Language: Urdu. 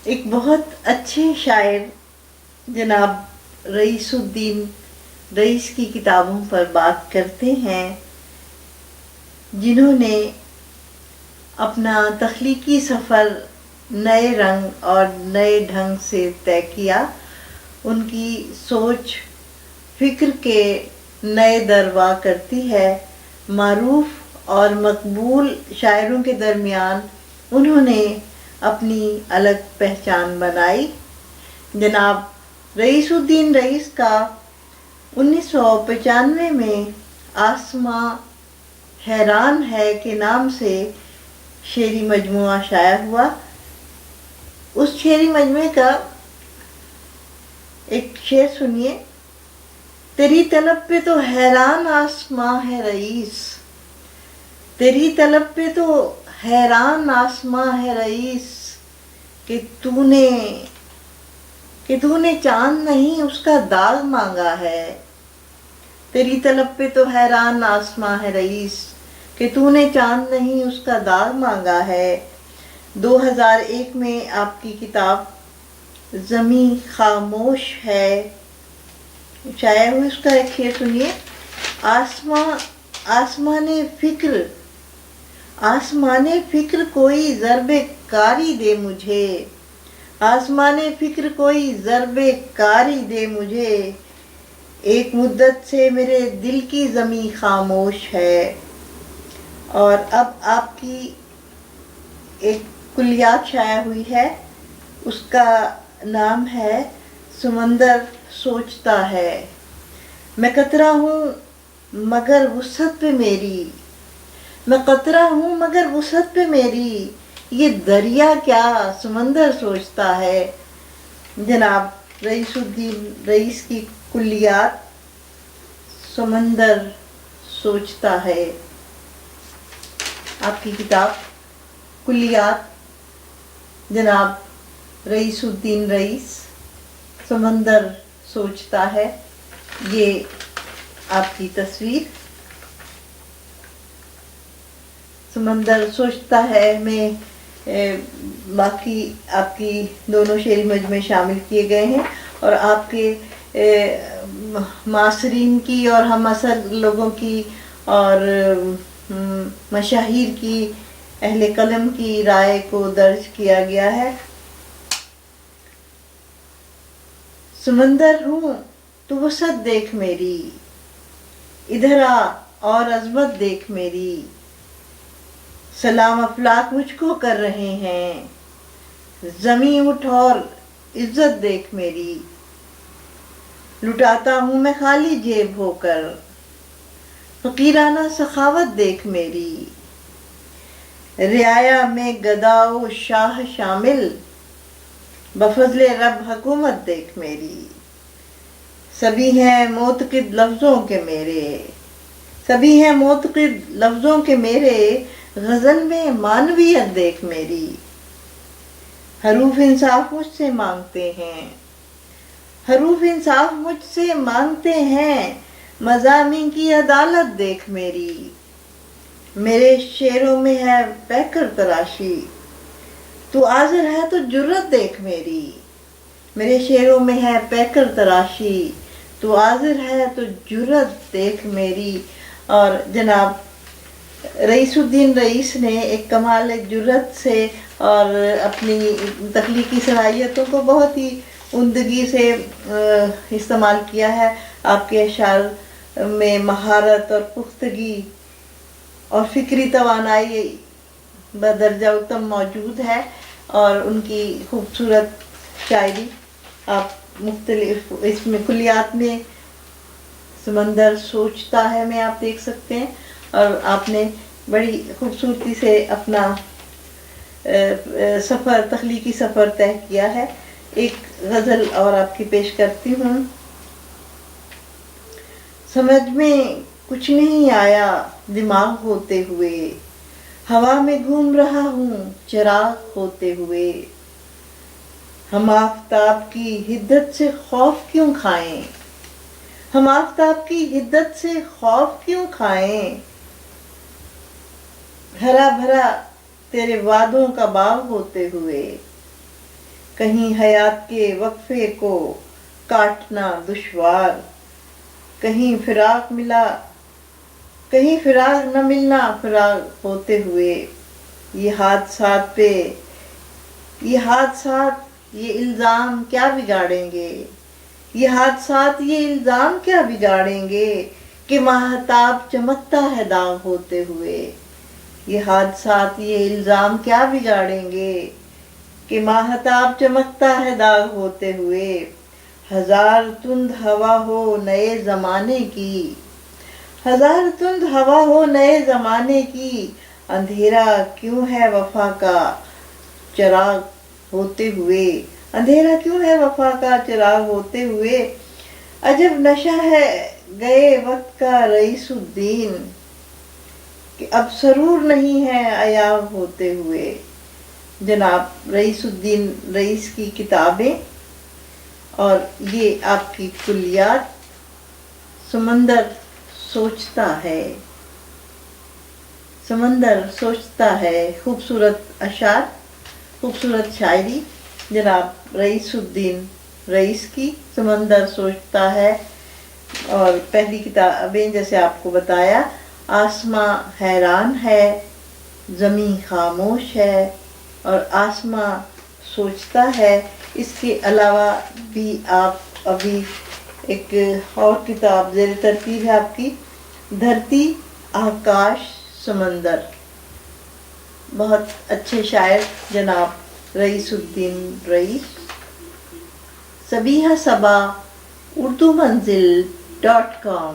ایک بہت اچھے شاعر جناب رئیس الدین رئیس کی کتابوں پر بات کرتے ہیں، جنہوں نے اپنا تخلیقی سفر نئے رنگ اور نئے ڈھنگ سے طے کیا۔ ان کی سوچ فکر کے نئے دروا کرتی ہے۔ معروف اور مقبول شاعروں کے درمیان انہوں نے اپنی الگ پہچان بنائی۔ جناب رئیس الدین رئیس کا 1995 میں آسماں حیران ہے کے نام سے شعری مجموعہ شائع ہوا۔ اس شعری مجموعے کا ایک شعر سنیے۔ تیری طلب پہ تو حیران آسماں ہے رئیس، تیری طلب پہ تو حیران آسماں ہے رئیس، کہ تو نے چاند نہیں اس کا داغ مانگا ہے۔ تیری طلب پہ تو حیران آسماں ہے رئیس، کہ تو نے چاند نہیں اس کا داغ مانگا ہے۔ 2001 میں آپ کی کتاب زمیں خاموش ہے شائع ہوئی۔ اس کا ایک شعر سنیے۔ آسمان فکر کوئی ضرب کاری دے مجھے، آسمان فکر کوئی ضرب کاری دے مجھے، ایک مدت سے میرے دل کی زمیں خاموش ہے۔ اور اب آپ کی ایک کلیات شائع ہوئی ہے، اس کا نام ہے سمندر سوچتا ہے۔ میں قطرہ ہوں مگر وسعت پہ میری، میں قطرہ ہوں مگر وسعت پہ میری، یہ دریا کیا سمندر سوچتا ہے۔ جناب رئیس الدین رئیس کی کلیات سمندر سوچتا ہے۔ آپ کی کتاب کلیات جناب رئیس الدین رئیس سمندر سوچتا ہے، یہ آپ کی تصویر سمندر سوچتا ہے میں باقی آپ کی دونوں شعری مجموعے شامل کیے گئے ہیں، اور آپ کے معاصرین کی اور ہم عصر لوگوں کی اور مشاہیر کی اہل قلم کی رائے کو درج کیا گیا ہے۔ سمندر ہوں تو وسعت دیکھ میری، ادھر آ اور عظمت دیکھ میری، سلام افلاک مجھ کو کر رہے ہیں، زمین اٹھ اور عزت دیکھ میری، لٹاتا ہوں میں خالی جیب ہو کر، فقیرانہ سخاوت دیکھ میری، رعایا میں گدا و شاہ شامل، بفضل رب حکومت دیکھ میری، سبھی ہیں معتقد لفظوں کے میرے، سبھی ہیں معتقد لفظوں کے میرے، غزل میں معنویت دیکھ میری، حروف انصاف مجھ سے مانگتے ہیں، حروف انصاف مجھ سے مانگتے ہیں، مضامین کی عدالت دیکھ میری، میرے شعروں میں ہے پیکر تراشی، تو حاضر ہے تو جرت دیکھ میری، میرے شعروں میں ہے پیکر تراشی، تو حاضر ہے تو جرت دیکھ میری۔ اور جناب رئیس الدین رئیس نے ایک کمال جرت سے اور اپنی تخلیقی صلاحیتوں کو بہت ہی عمدگی سے استعمال کیا ہے۔ آپ کے اشعار میں مہارت اور پختگی اور فکری توانائی بدرجہ اتم موجود ہے، اور ان کی خوبصورت شاعری آپ مختلف اس میں کلیات میں سمندر سوچتا ہے میں آپ دیکھ سکتے ہیں، اور آپ نے بڑی خوبصورتی سے اپنا سفر تخلیقی سفر طے کیا ہے۔ ایک غزل اور آپ کی پیش کرتی ہوں۔ سمجھ میں کچھ نہیں آیا دماغ ہوتے ہوئے، ہوا میں گھوم رہا ہوں چراغ ہوتے ہوئے، ہم آفتاب کی حدت سے خوف کیوں کھائیں، ہم آفتاب کی حدت سے خوف کیوں کھائیں، ہرا بھرا تیرے وعدوں کا باغ ہوتے ہوئے، کہیں حیات کے وقفے کو کاٹنا دشوار، کہیں فراق ملا کہیں فراق نہ ملنا فراق ہوتے ہوئے، یہ حادثات یہ الزام کیا بگاڑیں گے، یہ حادثات یہ الزام کیا بگاڑیں گے کہ ماہتاب چمکتا ہے داغ ہوتے ہوئے، یہ حادثات یہ الزام کیا بگاڑیں گے کہ ماہتاب چمکتا ہے داغ ہوتے ہوئے، ہزار تند ہوا ہو نئے زمانے کی، ہزار تند ہوا ہو نئے زمانے کی، اندھیرا کیوں ہے وفا کا چراغ ہوتے ہوئے، اندھیرا کیوں ہے وفا کا چراغ ہوتے ہوئے، عجب نشہ ہے گئے وقت کا رئیس الدین کہ اب سرور نہیں ہے ایاب ہوتے ہوئے۔ جناب رئیس الدین رئیس کی کتابیں اور یہ آپ کی کلیات سمندر سوچتا ہے، سمندر سوچتا ہے، خوبصورت اشعار، خوبصورت شاعری جناب رئیس الدین رئیس کی سمندر سوچتا ہے۔ اور پہلی کتابیں جیسے آپ کو بتایا آسماں حیران ہے، زمین خاموش ہے اور آسماں سوچتا ہے۔ اس کے علاوہ بھی آپ ابھی ایک اور کتاب زیر ترتیب ہے آپ کی دھرتی آکاش سمندر، بہت اچھے شاعر جناب رئیس الدین رئیس۔ صبیحہ صبا اردو منزل .com